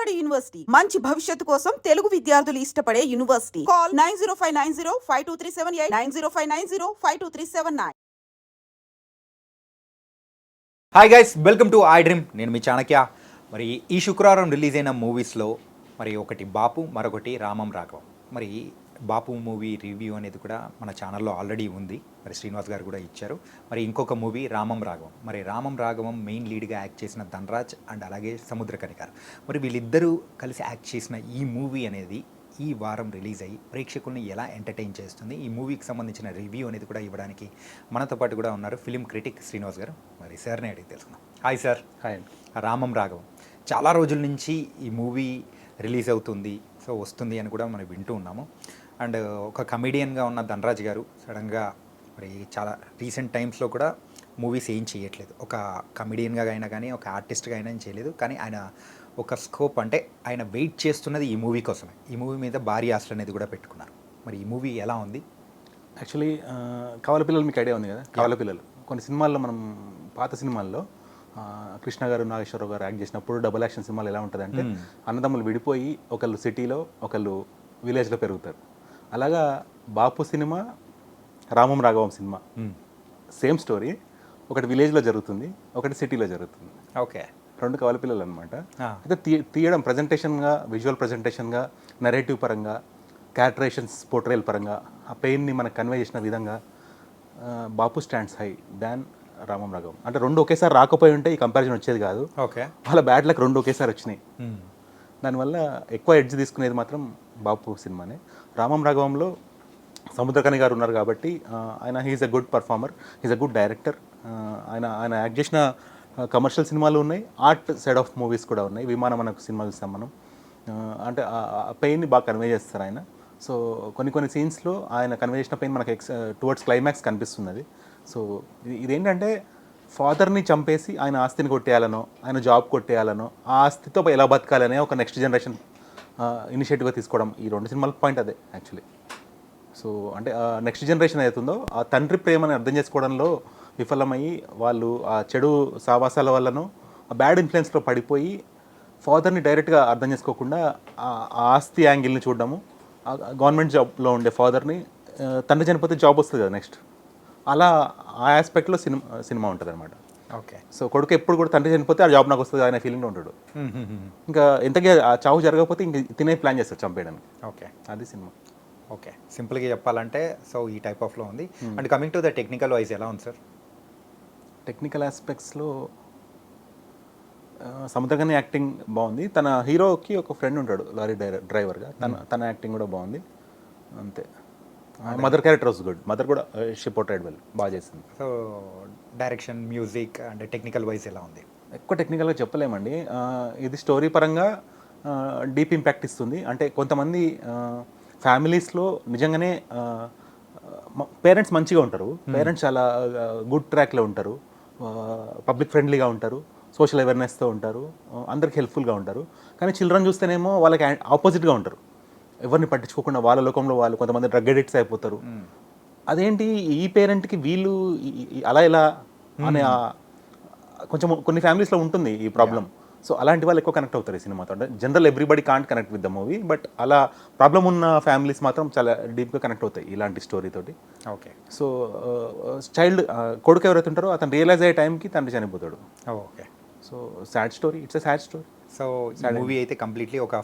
Vijayawada university మంచి భవిష్యత్తు కోసం తెలుగు విద్యార్థులు ఇష్టపడే university. Call 9059052378 9059052379. Hi guys, welcome to I dream. నేను మీ చాణక్య. మరి ఈ శుక్రవారం రిలీజ్ అయిన మూవీస్లో మరి ఒకటి బాపు, మరొకటి రామం రాఘవం. మరి బాపు మూవీ రివ్యూ అనేది కూడా మన ఛానల్లో ఆల్రెడీ ఉంది. మరి శ్రీనివాస్ గారు కూడా ఇచ్చారు. మరి ఇంకొక మూవీ రామం రాఘవం. మరి రామం రాఘవం మెయిన్ లీడ్గా యాక్ట్ చేసిన ధనరాజ్ అండ్ అలాగే సముద్రకని గారు. మరి వీళ్ళిద్దరూ కలిసి యాక్ట్ చేసిన ఈ మూవీ అనేది ఈ వారం రిలీజ్ అయ్యి ప్రేక్షకుల్ని ఎలా ఎంటర్టైన్ చేస్తుంది, ఈ మూవీకి సంబంధించిన రివ్యూ అనేది కూడా ఇవ్వడానికి మనతో పాటు కూడా ఉన్నారు ఫిలిం క్రిటిక్ శ్రీనివాస్ గారు. మరి సార్ని అడిగి తెలుసుకుందాం. Hi sir. హాయ్. రామం రాఘవం చాలా రోజుల నుంచి ఈ మూవీ రిలీజ్ అవుతుంది, సో వస్తుంది అని కూడా మనం వింటూ ఉన్నాము. అండ్ ఒక కమెడియన్గా ఉన్న ధనరాజ్ గారు సడన్గా మరి చాలా రీసెంట్ టైమ్స్లో కూడా మూవీస్ ఏం చేయట్లేదు. ఒక కమెడియన్గా అయినా కానీ ఒక ఆర్టిస్ట్గా అయినా చేయలేదు. కానీ ఆయన ఒక స్కోప్ అంటే ఆయన వెయిట్ చేస్తున్నది ఈ మూవీ కోసమే. ఈ మూవీ మీద భారీ ఆశలు అనేది కూడా పెట్టుకున్నారు. మరి ఈ మూవీ ఎలా ఉంది? యాక్చువల్లీ కవల పిల్లలు మీకు ఐడియా ఉంది కదా. కవల పిల్లలు కొన్ని సినిమాల్లో, మనం పాత సినిమాల్లో కృష్ణ గారు, నాగేశ్వరరావు గారు యాక్ట్ చేసినప్పుడు డబుల్ యాక్షన్ సినిమాలు ఎలా ఉంటుందంటే అన్నదమ్ములు విడిపోయి ఒకళ్ళు సిటీలో ఒకళ్ళు విలేజ్లో పెరుగుతారు. అలాగా బాపు సినిమా, రామం రాఘవం సినిమా సేమ్ స్టోరీ. ఒకటి విలేజ్లో జరుగుతుంది, ఒకటి సిటీలో జరుగుతుంది. ఓకే, రెండు కవల పిల్లలు అనమాట. అయితే తీయడం ప్రజెంటేషన్గా, విజువల్ ప్రజెంటేషన్గా, నెరేటివ్ పరంగా, క్యారెక్టరేషన్స్ పోర్ట్రేల్ పరంగా ఆ పెయిన్ని మనకు కన్వే చేసిన విధంగా బాపు స్టాండ్స్ హై దాన్ రామం రాఘవం. అంటే రెండు ఒకేసారి రాకపోయి ఉంటే ఈ కంపారిజన్ వచ్చేది కాదు. ఓకే, వాళ్ళ బ్యాడ్ లక్ రెండు ఒకేసారి వచ్చినాయి. దానివల్ల ఎక్కువ ఎడ్జ్ తీసుకునేది మాత్రం బాపు సినిమానే. రామం రాఘవంలో సముద్రకని గారు ఉన్నారు కాబట్టి ఆయన he's a good performer, he's a good director. ఆయన యాక్ట్ చేసిన కమర్షియల్ సినిమాలు ఉన్నాయి, ఆర్ట్ సైడ్ ఆఫ్ మూవీస్ కూడా ఉన్నాయి. విమానం అనే సినిమా చూస్తాం మనం. అంటే ఆ పెయిన్ని బాగా కన్వే చేస్తారు ఆయన. సో కొన్ని సీన్స్లో ఆయన కన్వే చేసిన పెయిన్ మనకు టువర్డ్స్ క్లైమాక్స్ కనిపిస్తున్నది. సో ఇదేంటంటే ఫాదర్ని చంపేసి ఆయన ఆస్తిని కొట్టేయాలనో, ఆయన జాబ్ కొట్టేయాలనో, ఆ ఆస్తితో ఎలా బతకాలనే ఒక నెక్స్ట్ జనరేషన్ ఇనిషియేటివ్గా తీసుకోవడం ఈ రెండు సినిమాల పాయింట్ అదే యాక్చువల్లీ. సో అంటే నెక్స్ట్ జనరేషన్ అవుతుందో ఆ తండ్రి ప్రేమని అర్థం చేసుకోవడంలో విఫలమయ్యి వాళ్ళు ఆ చెడు సావాసాల వల్లనో ఆ బ్యాడ్ ఇన్ఫ్లుయెన్స్లో పడిపోయి ఫాదర్ని డైరెక్ట్గా అర్థం చేసుకోకుండా ఆ ఆస్తి యాంగిల్ని చూడడము, గవర్నమెంట్ జాబ్లో ఉండే ఫాదర్ని తండ్రి చనిపోతే జాబ్ వస్తుంది కదా నెక్స్ట్, అలా ఆ ఆస్పెక్ట్లో సినిమా ఉంటుంది అనమాట. ఓకే. సో కొడుకు ఎప్పుడు కూడా తండ్రి చనిపోతే ఆ జాబ్ నాకు వస్తుంది అనే ఫీలింగ్లో ఉంటాడు. ఇంకా ఎంతకీ ఆ చావు జరగకపోతే ఇంక తినే ప్లాన్ చేస్తాడు చంపేయడానికి. ఓకే, అది సినిమా. ఓకే, సింపుల్గా చెప్పాలంటే సో ఈ టైప్ ఆఫ్లో ఉంది. And coming to the technical wise ఎలా ఉంది సార్? టెక్నికల్ ఆస్పెక్ట్స్లో సముద్రగని యాక్టింగ్ బాగుంది. తన హీరోకి ఒక ఫ్రెండ్ ఉంటాడు లారీ డ్రైవర్గా, తన యాక్టింగ్ కూడా బాగుంది. అంతే. Mother character was good. Mother కూడా షీ పోర్ట్రేడ్ వెల్, బాగా చేసింది. So direction, music and technical wise ఎలా ఉంది? ఎక్కువ టెక్నికల్గా చెప్పలేమండి. ఇది స్టోరీ పరంగా డీప్ ఇంపాక్ట్ ఇస్తుంది. అంటే కొంతమంది ఫ్యామిలీస్లో నిజంగానే పేరెంట్స్ మంచిగా ఉంటారు, పేరెంట్స్ చాలా గుడ్ ట్రాక్లో ఉంటారు, పబ్లిక్ ఫ్రెండ్లీగా ఉంటారు, సోషల్ అవేర్నెస్తో ఉంటారు, అందరికి హెల్ప్ఫుల్గా ఉంటారు. కానీ చిల్డ్రన్ చూస్తేనేమో వాళ్ళకి ఆపోజిట్గా ఉంటారు, ఎవరిని పట్టించుకోకుండా వాళ్ళ లోకంలో వాళ్ళు. కొంతమంది డ్రగ్ అడిక్ట్స్ అయిపోతారు. అదేంటి ఈ పేరెంట్కి వీళ్ళు అలా ఎలా అనే కొంచెం కొన్ని ఫ్యామిలీస్లో ఉంటుంది ఈ ప్రాబ్లం. సో అలాంటి వాళ్ళు ఎక్కువ కనెక్ట్ అవుతారు ఈ సినిమాతో. అంటే general everybody can't connect with the movie, but అలా ప్రాబ్లం ఉన్న ఫ్యామిలీస్ మాత్రం చాలా డీప్గా కనెక్ట్ అవుతాయి ఇలాంటి స్టోరీతోటి. ఓకే. సో చైల్డ్ కొడుకు ఎవరైతే ఉంటారో అతను రియలైజ్ అయ్యే టైంకి తండ్రి చనిపోతాడు. Okay. So sad story, it's a sad story. So movie అయితే కంప్లీట్లీ ఒక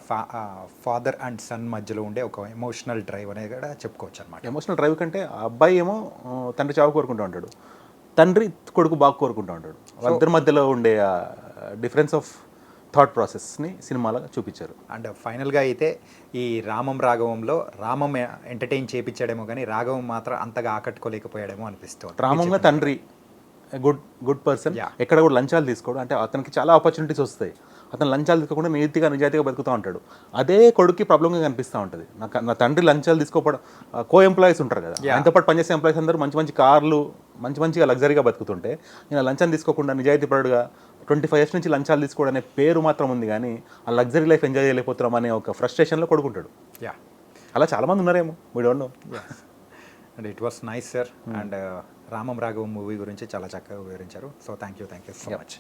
ఫాదర్ అండ్ సన్ మధ్యలో ఉండే ఒక ఎమోషనల్ డ్రైవ్ అనేది కూడా చెప్పుకోవచ్చు అనమాట. ఎమోషనల్ డ్రైవ్ కంటే ఆ అబ్బాయి ఏమో తండ్రి చావు కోరుకుంటూ ఉంటాడు, తండ్రి కొడుకు బాగా కోరుకుంటూ ఉంటాడు. వాళ్ళిద్దరి మధ్యలో ఉండే డిఫరెన్స్ ఆఫ్ థాట్ ప్రాసెస్ని సినిమాలో చూపించారు. అండ్ ఫైనల్గా అయితే ఈ రామం రాఘవంలో రామం ఎంటర్టైన్ చేయించాడేమో కానీ రాఘవం మాత్రం అంతగా ఆకట్టుకోలేకపోయాడేమో అనిపిస్తుంది. రామంగా తండ్రి గుడ్ పర్సన్, ఎక్కడ కూడా లంచాలు తీసుకోడు. అంటే అతనికి చాలా ఆపర్చునిటీస్ వస్తాయి, అతను లంచాలు తీసుకోకుండా నిజాయితీగా బతుకుతూ ఉంటాడు. అదే కొడుక్కి ప్రాబ్లంగా కనిపిస్తూ ఉంటుంది. నా తండ్రి లంచాలు తీసుకోవడం, కో ఎంప్లాయీస్ ఉంటారు కదా, ఆయనతో పాటు పనిచేసే ఎంప్లాయీస్ అందరూ మంచి కార్లు, మంచిగా లగ్జరీగా బతుకుతుంటే నేను లంచాలు తీసుకోకుండా నిజాయితీపరుడుగా 25 years నుంచి లంచాలు తీసుకోవడం అనే పేరు మాత్రం ఉంది, కానీ ఆ లగ్జరీ లైఫ్ ఎంజాయ్ చేయలేకపోతున్నాం అనే ఒక ఫ్రస్ట్రేషన్లో కొడుకుంటాడు. అలా చాలామంది ఉన్నారేమో, we don't know. And it was nice sir. And Ramam Raghavam movie గురించి చాలా చక్కగా వివరించారు. So thank you so much.